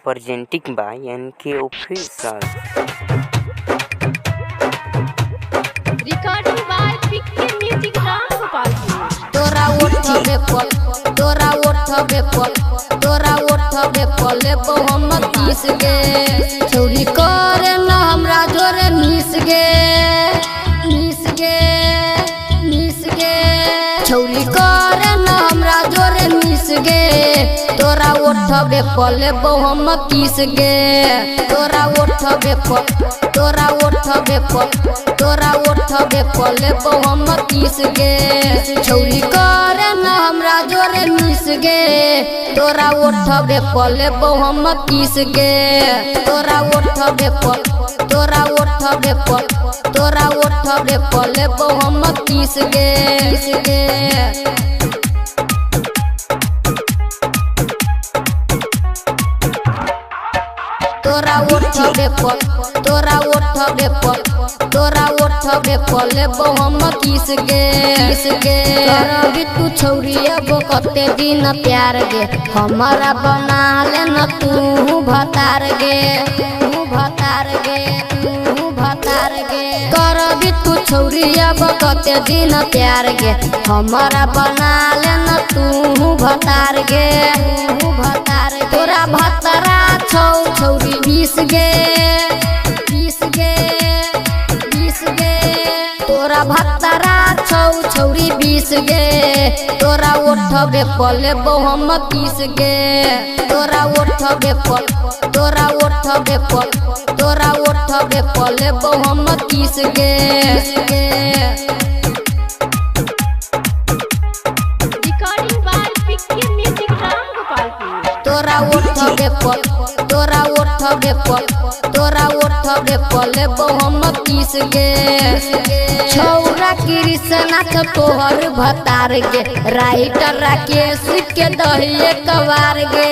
presenting by NK Official. Recording by PK Music Ram Gopalpur. तोरा उठबे पले हम किस गे चोरी करे न हमरा जोरे मिस गे चोरी करे न हमरा जोरे मिस गे तोरा उठबे पले हम किस गे तोरा उठबे पले हम किस गे चोरी करे न हमरा जोरे मिस गे तोरा उठबे पले हम किस गे तोरा उठबे पले हम किस गे तोरा उठबे पले हम किस गे करबी तू छौरिया कते दिन प्यार गे हमारा बना ले न तू भतार गे करबी तू छौरिया कते दिन प्यार गे हमारा बना ले न तू भतार गे तोरा भतरा छौरी 20 गे तोरा भतरा छौरी 20 गे तोरा उठबे पले हम किस गे तोरा उठबे पले हम किस गे Recording by PK Music Ram Gopalpur. तोरा उठबे पले हम किस गे छौरा कृष्णा तोहर भतार गे राइटर राकेश के दहिए कबार गे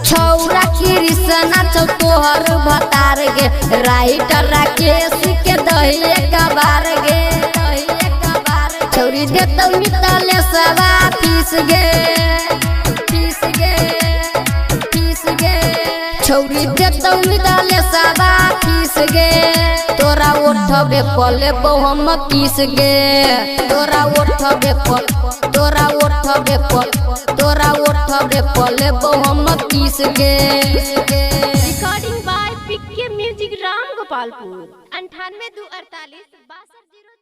छौरा कृष्णा तोहर भतार गे राइटर राकेश के दहिए कबार गे छौरी देतौ मितले सवा पीस गे छौरी देतौ मितले सवा पीस गे तोरा उठबे पले हम किस गे तोरा उठबे पले हम किस गे Recording by PK Music Ram Gopalpur. 98 2 48 62 0